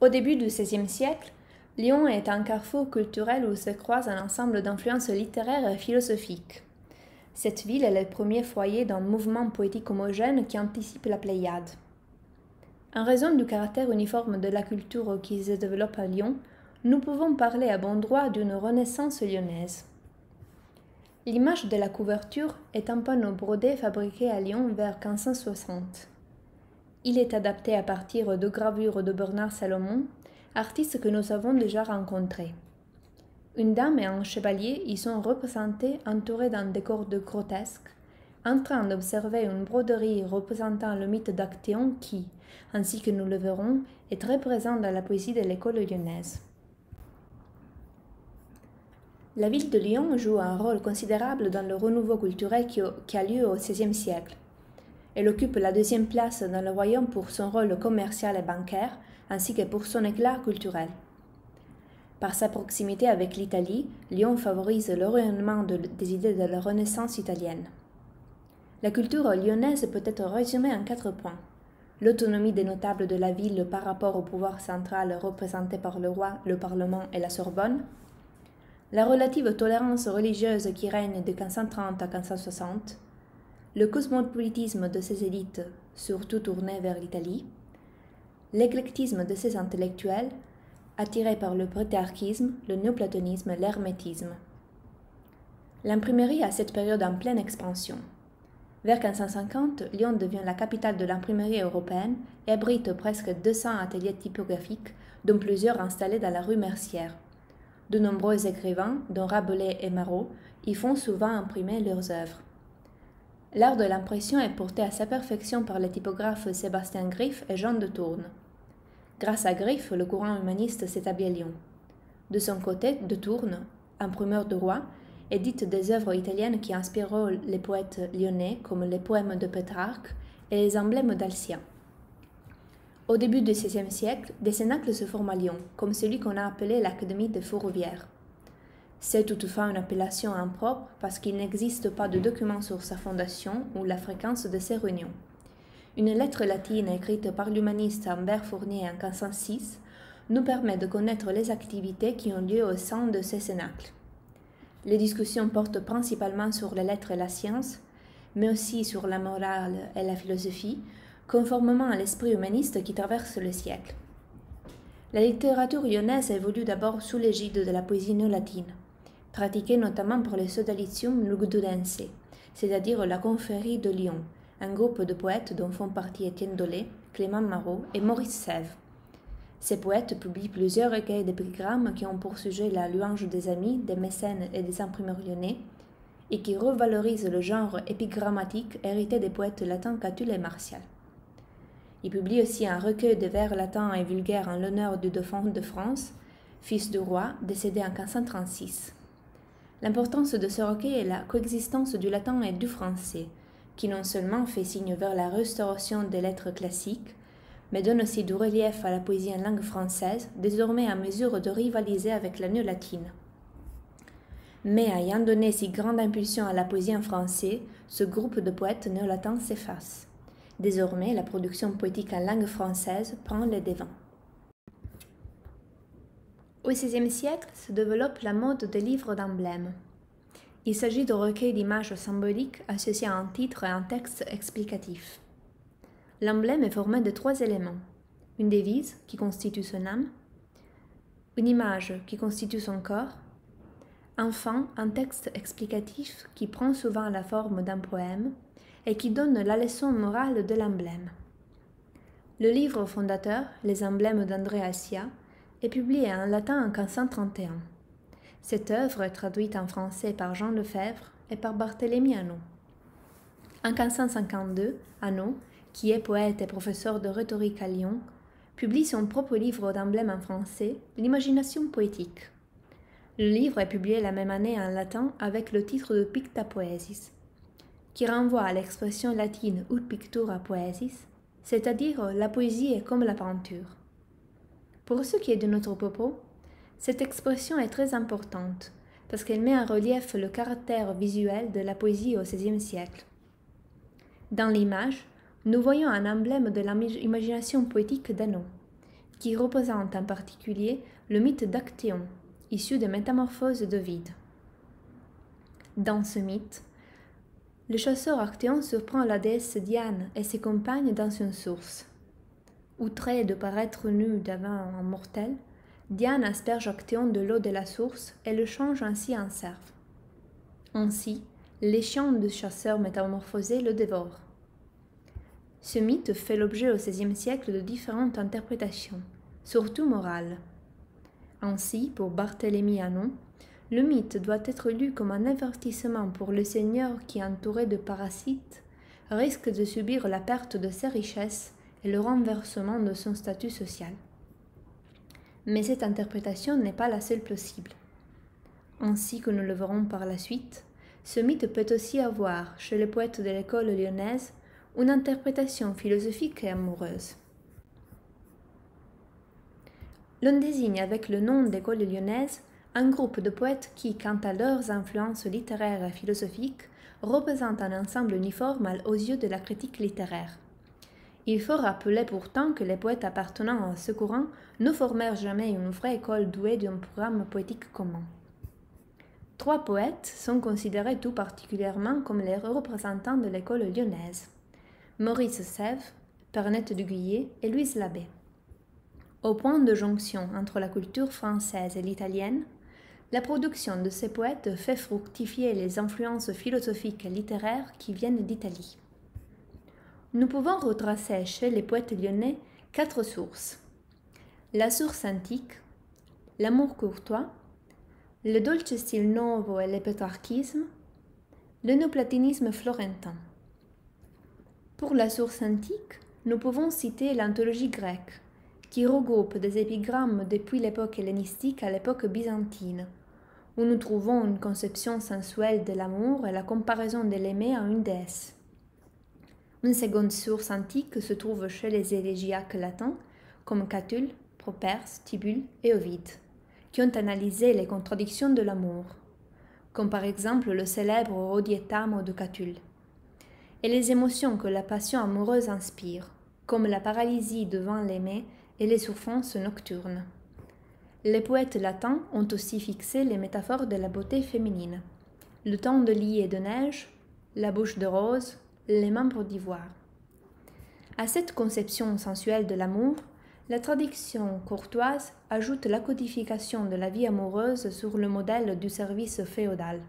Au début du XVIe siècle, Lyon est un carrefour culturel où se croisent un ensemble d'influences littéraires et philosophiques. Cette ville est le premier foyer d'un mouvement poétique homogène qui anticipe la Pléiade. En raison du caractère uniforme de la culture qui se développe à Lyon, nous pouvons parler à bon droit d'une renaissance lyonnaise. L'image de la couverture est un panneau brodé fabriqué à Lyon vers 1560. Il est adapté à partir de gravures de Bernard Salomon, artiste que nous avons déjà rencontré. Une dame et un chevalier y sont représentés entourés d'un décor de grotesque, en train d'observer une broderie représentant le mythe d'Actéon qui, ainsi que nous le verrons, est très présent dans la poésie de l'école lyonnaise. La ville de Lyon joue un rôle considérable dans le renouveau culturel qui a lieu au XVIe siècle. Elle occupe la deuxième place dans le royaume pour son rôle commercial et bancaire, ainsi que pour son éclat culturel. Par sa proximité avec l'Italie, Lyon favorise le rayonnement des idées de la Renaissance italienne. La culture lyonnaise peut être résumée en 4 points. L'autonomie des notables de la ville par rapport au pouvoir central représenté par le roi, le Parlement et la Sorbonne. La relative tolérance religieuse qui règne de 1530 à 1560. Le cosmopolitisme de ses élites, surtout tournées vers l'Italie. L'éclectisme de ses intellectuels, attirés par le pétrarchisme, le néoplatonisme et l'hermétisme. L'imprimerie a cette période en pleine expansion. Vers 1550, Lyon devient la capitale de l'imprimerie européenne et abrite presque 200 ateliers typographiques, dont plusieurs installés dans la rue Mercière. De nombreux écrivains, dont Rabelais et Marot, y font souvent imprimer leurs œuvres. L'art de l'impression est porté à sa perfection par les typographes Sébastien Griffe et Jean de Tourne. Grâce à Griffe, le courant humaniste s'établit à Lyon. De son côté, de Tourne, imprimeur de roi, édite des œuvres italiennes qui inspireront les poètes lyonnais, comme les poèmes de Pétrarque et les emblèmes d'Alcien. Au début du XVIe siècle, des cénacles se forment à Lyon, comme celui qu'on a appelé l'Académie de Fourvière. C'est toutefois une appellation impropre parce qu'il n'existe pas de document sur sa fondation ou la fréquence de ses réunions. Une lettre latine écrite par l'humaniste Humbert Fournier en 1506 nous permet de connaître les activités qui ont lieu au sein de ces cénacles. Les discussions portent principalement sur les lettres et la science, mais aussi sur la morale et la philosophie, conformément à l'esprit humaniste qui traverse le siècle. La littérature lyonnaise évolue d'abord sous l'égide de la poésie néo-latine, pratiquée notamment par les Sodalitium Lugdunense, c'est-à-dire la confrérie de Lyon, un groupe de poètes dont font partie Étienne Dolet, Clément Marot et Maurice Sèvres. Ces poètes publient plusieurs recueils d'épigrammes qui ont pour sujet la louange des amis, des mécènes et des imprimeurs lyonnais, et qui revalorisent le genre épigrammatique hérité des poètes latins Catulle et Martial. Il publie aussi un recueil de vers latins et vulgaires en l'honneur du dauphin de France, fils du roi, décédé en 1536. L'importance de ce recueil est la coexistence du latin et du français, qui non seulement fait signe vers la restauration des lettres classiques, mais donne aussi du relief à la poésie en langue française, désormais en mesure de rivaliser avec la néo-latine. Mais ayant donné si grande impulsion à la poésie en français, ce groupe de poètes néo-latins s'efface. Désormais, la production poétique en langue française prend le devant. Au XVIe siècle se développe la mode des livres d'emblèmes. Il s'agit de recueils d'images symboliques associées à un titre et un texte explicatif. L'emblème est formé de 3 éléments. Une devise qui constitue son âme, une image qui constitue son corps, enfin un texte explicatif qui prend souvent la forme d'un poème et qui donne la leçon morale de l'emblème. Le livre fondateur, Les emblèmes d'André Alcia, est publié en latin en 1531. Cette œuvre est traduite en français par Jean Lefebvre et par Barthélemy Hanot. En 1552, Hanot, qui est poète et professeur de rhétorique à Lyon, publie son propre livre d'emblèmes en français, L'imagination poétique. Le livre est publié la même année en latin avec le titre de Picta Poesis, qui renvoie à l'expression latine ut pictura poesis, c'est-à-dire la poésie est comme la peinture. Pour ce qui est de notre propos, cette expression est très importante parce qu'elle met en relief le caractère visuel de la poésie au XVIe siècle. Dans l'image, nous voyons un emblème de l'imagination poétique d'Hanot, qui représente en particulier le mythe d'Actéon, issu des Métamorphoses d'Ovide. Dans ce mythe, le chasseur Actéon surprend la déesse Diane et ses compagnes dans une source. Outrée de paraître nue devant un mortel, Diane asperge Actéon de l'eau de la source et le change ainsi en cerf. Ainsi, les chiens du chasseur métamorphosé le dévorent. Ce mythe fait l'objet au XVIe siècle de différentes interprétations, surtout morales. Ainsi, pour Barthélemy Hanon, le mythe doit être lu comme un avertissement pour le seigneur qui, entouré de parasites, risque de subir la perte de ses richesses et le renversement de son statut social. Mais cette interprétation n'est pas la seule possible. Ainsi que nous le verrons par la suite, ce mythe peut aussi avoir, chez les poètes de l'école lyonnaise, une interprétation philosophique et amoureuse. L'on désigne avec le nom d'école lyonnaise un groupe de poètes qui, quant à leurs influences littéraires et philosophiques, représentent un ensemble uniforme aux yeux de la critique littéraire. Il faut rappeler pourtant que les poètes appartenant à ce courant ne formèrent jamais une vraie école douée d'un programme poétique commun. 3 poètes sont considérés tout particulièrement comme les représentants de l'école lyonnaise: Maurice Sèvres, Pernette du Guillet et Louise Labbé. Au point de jonction entre la culture française et l'italienne, la production de ces poètes fait fructifier les influences philosophiques et littéraires qui viennent d'Italie. Nous pouvons retracer chez les poètes lyonnais 4 sources: la source antique, l'amour courtois, le dolce stile novo et le pétrarchisme, le néoplatonisme florentin. Pour la source antique, nous pouvons citer l'anthologie grecque, qui regroupe des épigrammes depuis l'époque hellénistique à l'époque byzantine, où nous trouvons une conception sensuelle de l'amour et la comparaison de l'aimé à une déesse. Une seconde source antique se trouve chez les élégiaques latins, comme Catulle, Properce, Tibulle et Ovide, qui ont analysé les contradictions de l'amour, comme par exemple le célèbre Odietamo de Catulle, et les émotions que la passion amoureuse inspire, comme la paralysie devant l'aimé et les souffrances nocturnes. Les poètes latins ont aussi fixé les métaphores de la beauté féminine: le temps de lit et de neige, la bouche de rose, les membres d'ivoire. À cette conception sensuelle de l'amour, la tradition courtoise ajoute la codification de la vie amoureuse sur le modèle du service féodal.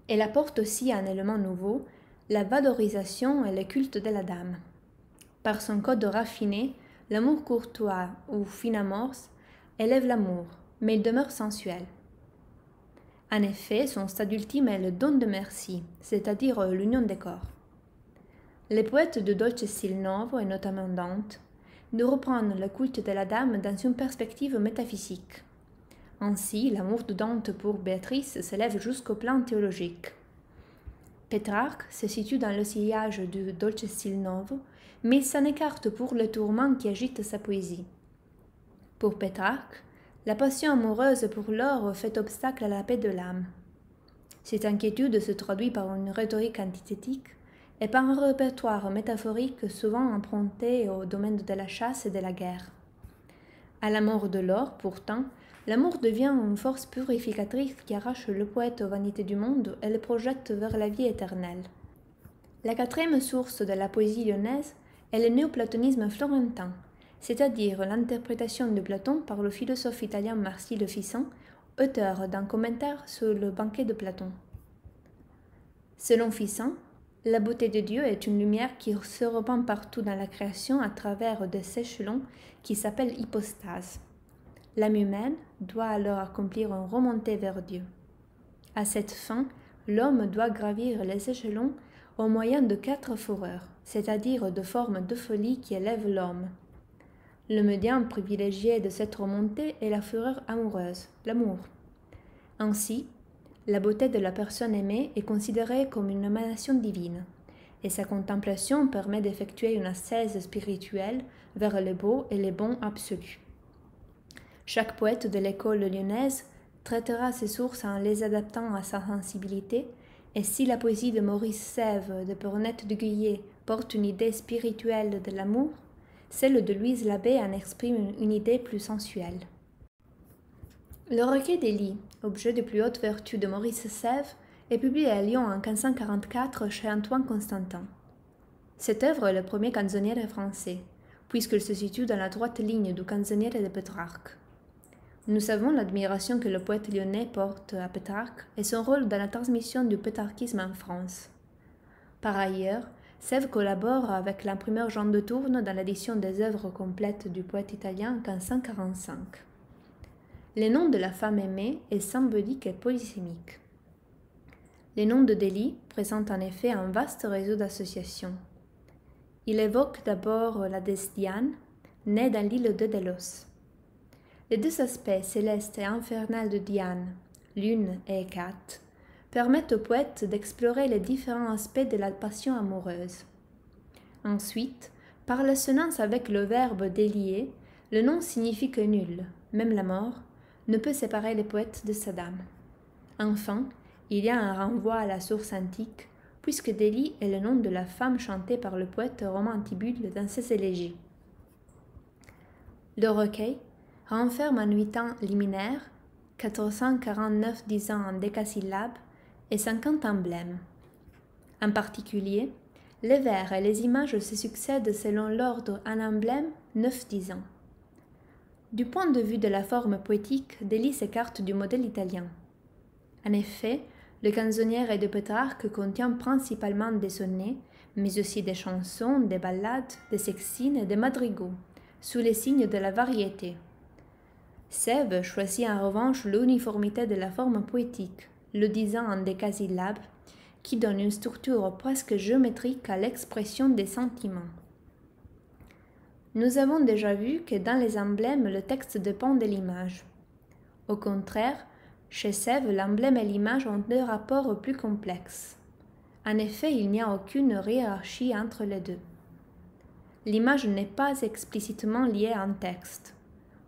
Elle apporte aussi un élément nouveau, la valorisation et le culte de la dame. Par son code raffiné, l'amour courtois ou fin amorce élève l'amour, mais il demeure sensuel. En effet, son stade ultime est le don de merci, c'est-à-dire l'union des corps. Les poètes de dolce stile novo, et notamment Dante, nous reprennent le culte de la dame dans une perspective métaphysique. Ainsi, l'amour de Dante pour Béatrice s'élève jusqu'au plan théologique. Pétrarque se situe dans le sillage du dolce stile novo, mais il s'en écarte pour le tourment qui agite sa poésie. Pour Pétrarque, la passion amoureuse pour l'or fait obstacle à la paix de l'âme. Cette inquiétude se traduit par une rhétorique antithétique et par un répertoire métaphorique souvent emprunté au domaine de la chasse et de la guerre. À la mort de l'or, pourtant, l'amour devient une force purificatrice qui arrache le poète aux vanités du monde et le projette vers la vie éternelle. La 4e source de la poésie lyonnaise est le néoplatonisme florentin, c'est-à-dire l'interprétation de Platon par le philosophe italien Marsile Ficin, auteur d'un commentaire sur le banquet de Platon. Selon Ficin, la beauté de Dieu est une lumière qui se répand partout dans la création à travers des échelons qui s'appellent hypostases. L'âme humaine doit alors accomplir une remontée vers Dieu. À cette fin, l'homme doit gravir les échelons au moyen de 4 fourrures, c'est-à-dire de formes de folie qui élèvent l'homme. Le médium privilégié de cette remontée est la fureur amoureuse, l'amour. Ainsi, la beauté de la personne aimée est considérée comme une émanation divine, et sa contemplation permet d'effectuer une ascèse spirituelle vers le beau et le bon absolu. Chaque poète de l'école lyonnaise traitera ses sources en les adaptant à sa sensibilité, et si la poésie de Maurice Sèvres, de Pernette du Guillet porte une idée spirituelle de l'amour, Celle de Louise Labbé en exprime une idée plus sensuelle. Le recueil d'Élie, objet de plus haute vertu de Maurice Sèvres, est publié à Lyon en 1544 chez Antoine Constantin. Cette œuvre est le premier canzoniere français, puisqu'il se situe dans la droite ligne du canzoniere de Pétrarque. Nous savons l'admiration que le poète lyonnais porte à Pétrarque et son rôle dans la transmission du pétrarchisme en France. Par ailleurs, Sèvres collabore avec l'imprimeur Jean de Tourne dans l'édition des œuvres complètes du poète italien en 1545. Le nom de la femme aimée est symbolique et polysémique. Le nom de Délie présente en effet un vaste réseau d'associations. Il évoque d'abord la déesse Diane, née dans l'île de Délos. Les deux aspects célestes et infernal de Diane, Lune et Hécate, permettent au poète d'explorer les différents aspects de la passion amoureuse. Ensuite, par l'assonance avec le verbe délier, le nom signifie que nul, même la mort, ne peut séparer le poète de sa dame. Enfin, il y a un renvoi à la source antique, puisque Délie est le nom de la femme chantée par le poète romain Tibulle dans ses élégies. Le recueil renferme en 8 ans liminaires, 449 disant en décasyllabes et 50 emblèmes. En particulier, les vers et les images se succèdent selon l'ordre en emblème 9 disant. Du point de vue de la forme poétique, Délie s'écarte du modèle italien. En effet, le canzoniere de Pétrarque contient principalement des sonnets, mais aussi des chansons, des ballades, des sextines et des madrigaux, sous les signes de la variété. Sèvres choisit en revanche l'uniformité de la forme poétique, le disant en décasyllabes, qui donne une structure presque géométrique à l'expression des sentiments. Nous avons déjà vu que dans les emblèmes, le texte dépend de l'image. Au contraire, chez Sèvres, l'emblème et l'image ont des rapports plus complexes. En effet, il n'y a aucune hiérarchie entre les deux. L'image n'est pas explicitement liée à un texte.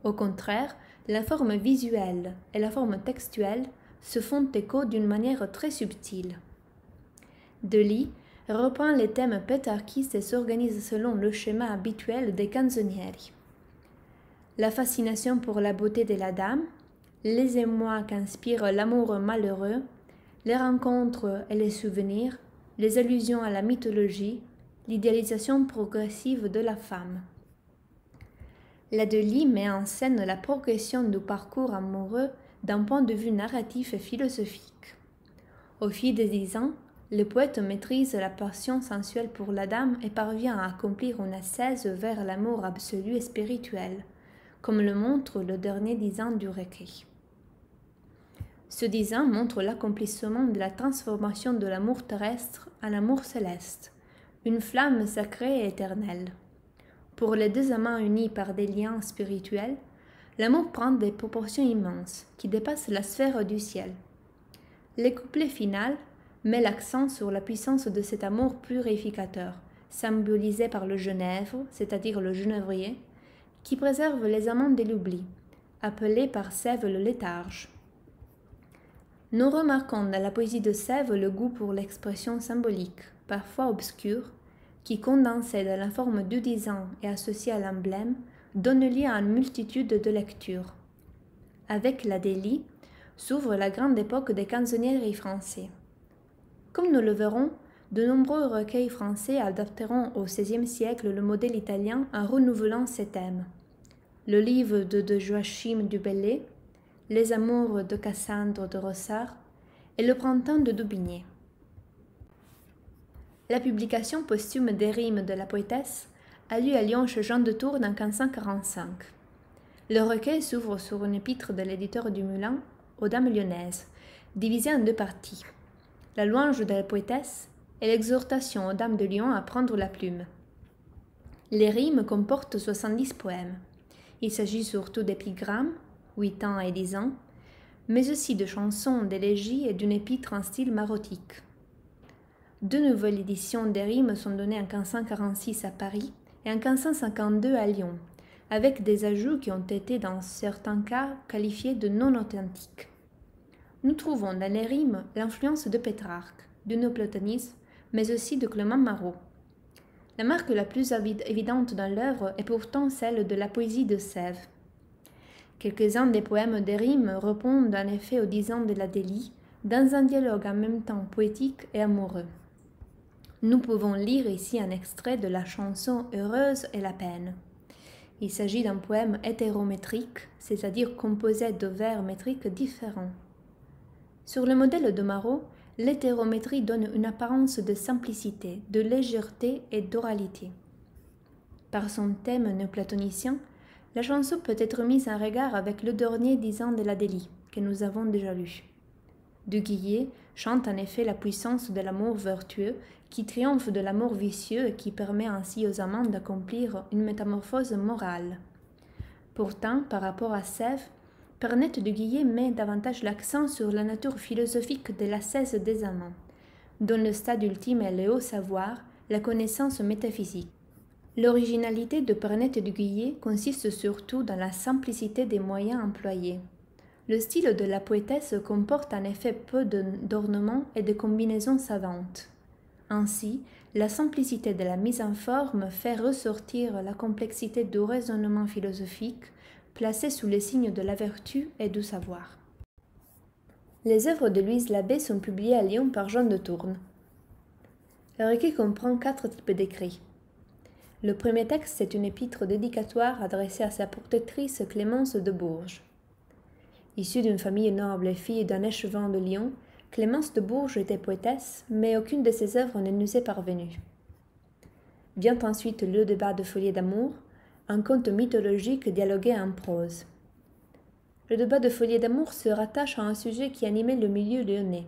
Au contraire, la forme visuelle et la forme textuelle se font écho d'une manière très subtile. Délie reprend les thèmes pétrarchistes et s'organise selon le schéma habituel des canzonieri. La fascination pour la beauté de la dame, les émois qu'inspire l'amour malheureux, les rencontres et les souvenirs, les allusions à la mythologie, l'idéalisation progressive de la femme. La Délie met en scène la progression du parcours amoureux d'un point de vue narratif et philosophique. Au fil des 10 ans, le poète maîtrise la passion sensuelle pour la dame et parvient à accomplir une ascèse vers l'amour absolu et spirituel, comme le montre le dernier 10 ans du recueil. Ce 10 ans montre l'accomplissement de la transformation de l'amour terrestre en amour céleste, une flamme sacrée et éternelle. Pour les deux amants unis par des liens spirituels, l'amour prend des proportions immenses qui dépassent la sphère du ciel. Le couplet final met l'accent sur la puissance de cet amour purificateur, symbolisé par le Genèvre, c'est-à-dire le genévrier, qui préserve les amants de l'oubli, appelé par Sèvres le létharge. Nous remarquons dans la poésie de Sèvres le goût pour l'expression symbolique, parfois obscure, qui, condensée dans la forme du disant et associée à l'emblème, donne lieu à une multitude de lectures. Avec la Délie s'ouvre la grande époque des canzonieri français. Comme nous le verrons, de nombreux recueils français adapteront au XVIe siècle le modèle italien en renouvelant ses thèmes. Le livre de Joachim du Bellay, Les amours de Cassandre de Ronsard et Le printemps de Daubigné. La publication posthume des rimes de la poétesse a lieu à Lyon chez Jean de Tourne en 1545. Le recueil s'ouvre sur une épître de l'éditeur du Moulin aux dames lyonnaises, divisée en 2 parties. La louange de la poétesse et l'exhortation aux dames de Lyon à prendre la plume. Les rimes comportent 70 poèmes. Il s'agit surtout d'épigrammes, 8 ans et 10 ans, mais aussi de chansons, d'élégies et d'une épître en style marotique. 2 nouvelles éditions des rimes sont données en 1546 à Paris et en 1552 à Lyon, avec des ajouts qui ont été dans certains cas qualifiés de non authentiques. Nous trouvons dans les rimes l'influence de Pétrarque, du néoplatonisme, mais aussi de Clément Marot. La marque la plus évidente dans l'œuvre est pourtant celle de la poésie de Sèvres. Quelques-uns des poèmes des rimes répondent en effet aux 10 ans de la Délie, dans un dialogue en même temps poétique et amoureux. Nous pouvons lire ici un extrait de la chanson Heureuse et la peine. Il s'agit d'un poème hétérométrique, c'est-à-dire composé de vers métriques différents. Sur le modèle de Marot, l'hétérométrie donne une apparence de simplicité, de légèreté et d'oralité. Par son thème néoplatonicien, la chanson peut être mise en regard avec le dernier 10 ans de la Délie, que nous avons déjà lu. Du Guillet chante en effet la puissance de l'amour vertueux qui triomphe de l'amour vicieux et qui permet ainsi aux amants d'accomplir une métamorphose morale. Pourtant, par rapport à Sèvres, Pernette de Guillet met davantage l'accent sur la nature philosophique de l'ascèse des amants, dont le stade ultime est le haut savoir, la connaissance métaphysique. L'originalité de Pernette de Guillet consiste surtout dans la simplicité des moyens employés. Le style de la poétesse comporte en effet peu d'ornements et de combinaisons savantes. Ainsi, la simplicité de la mise en forme fait ressortir la complexité du raisonnement philosophique, placé sous les signes de la vertu et du savoir. Les œuvres de Louise Labbé sont publiées à Lyon par Jean de Tourne. Le recueil comprend 4 types d'écrits. Le premier texte est une épître dédicatoire adressée à sa protectrice Clémence de Bourges. Issue d'une famille noble et fille d'un échevin de Lyon, Clémence de Bourges était poétesse, mais aucune de ses œuvres ne nous est parvenue. Vient ensuite le débat de Folies d'amour, un conte mythologique dialogué en prose. Le débat de Folies d'amour se rattache à un sujet qui animait le milieu lyonnais,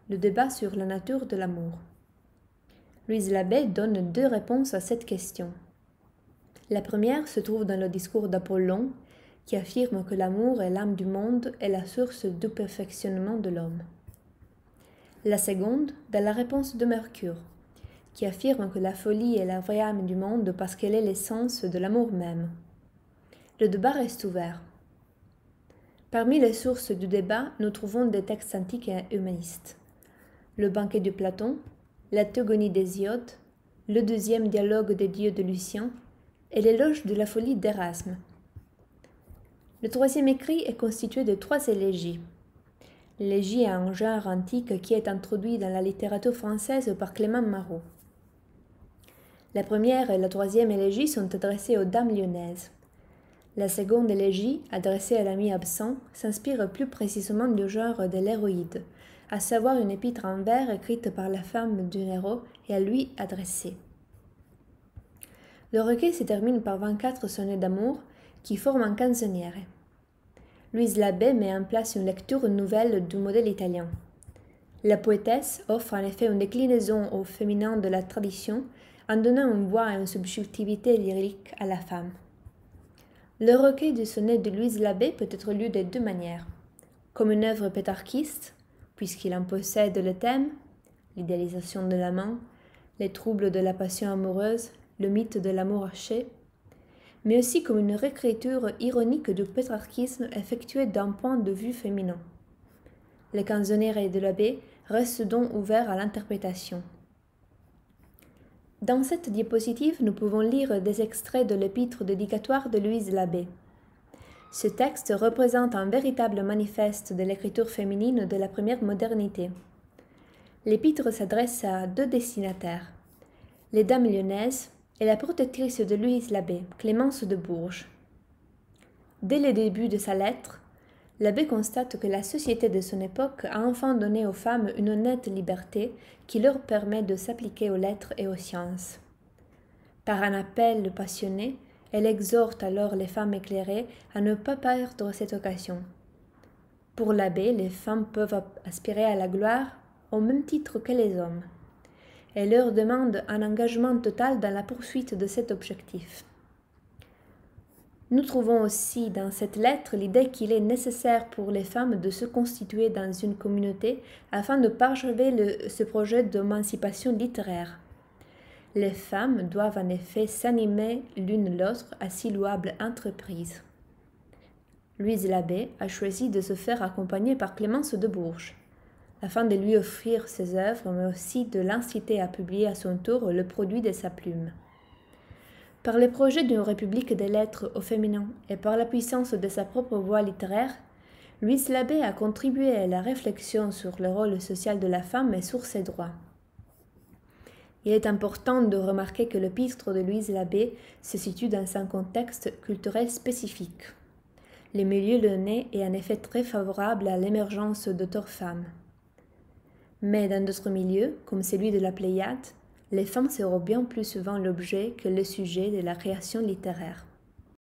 le débat sur la nature de l'amour. Louise Labbé donne 2 réponses à cette question. La première se trouve dans le discours d'Apollon, qui affirme que l'amour est l'âme du monde et la source du perfectionnement de l'homme. La seconde, dans la réponse de Mercure, qui affirme que la folie est la vraie âme du monde parce qu'elle est l'essence de l'amour même. Le débat reste ouvert. Parmi les sources du débat, nous trouvons des textes antiques et humanistes. Le banquet de Platon, la Théogonie d'Hésiode, le 2e dialogue des dieux de Lucien et l'éloge de la folie d'Erasme. Le 3e écrit est constitué de 3 élégies. L'élégie est un genre antique qui est introduit dans la littérature française par Clément Marot. La première et la 3e élégie sont adressées aux dames lyonnaises. La seconde élégie, adressée à l'ami absent, s'inspire plus précisément du genre de l'héroïde, à savoir une épître en vers écrite par la femme du héros et à lui adressée. Le recueil se termine par 24 sonnets d'amour qui forment un canzoniere. Louise Labbé met en place une lecture nouvelle du modèle italien. La poétesse offre en effet une déclinaison au féminin de la tradition en donnant une voix et une subjectivité lyrique à la femme. Le recueil du sonnet de Louise Labbé peut être lu de 2 manières, comme une œuvre pétarchiste, puisqu'il en possède le thème, l'idéalisation de l'amant, les troubles de la passion amoureuse, le mythe de l'amour haché, mais aussi comme une réécriture ironique du pétrarchisme effectué d'un point de vue féminin. Le canzoniere de Labbé reste donc ouvert à l'interprétation. Dans cette diapositive, nous pouvons lire des extraits de l'épître dédicatoire de Louise Labbé. Ce texte représente un véritable manifeste de l'écriture féminine de la première modernité. L'épître s'adresse à 2 destinataires, les dames lyonnaises et la protectrice de Louise Labbé, Clémence de Bourges. Dès le début de sa lettre, Labbé constate que la société de son époque a enfin donné aux femmes une honnête liberté qui leur permet de s'appliquer aux lettres et aux sciences. Par un appel passionné, elle exhorte alors les femmes éclairées à ne pas perdre cette occasion. Pour Labbé, les femmes peuvent aspirer à la gloire au même titre que les hommes. Elle leur demande un engagement total dans la poursuite de cet objectif. Nous trouvons aussi dans cette lettre l'idée qu'il est nécessaire pour les femmes de se constituer dans une communauté afin de parachever ce projet d'émancipation littéraire. Les femmes doivent en effet s'animer l'une l'autre à si louable entreprise. Louise Labbé a choisi de se faire accompagner par Clémence de Bourges, afin de lui offrir ses œuvres, mais aussi de l'inciter à publier à son tour le produit de sa plume. Par les projets d'une république des lettres au féminin et par la puissance de sa propre voix littéraire, Louise Labbé a contribué à la réflexion sur le rôle social de la femme et sur ses droits. Il est important de remarquer que l'épître de Louise Labbé se situe dans un contexte culturel spécifique. Le milieu lyonnais est en effet très favorable à l'émergence d'auteurs femmes. Mais dans d'autres milieux, comme celui de la Pléiade, les femmes seront bien plus souvent l'objet que le sujet de la création littéraire.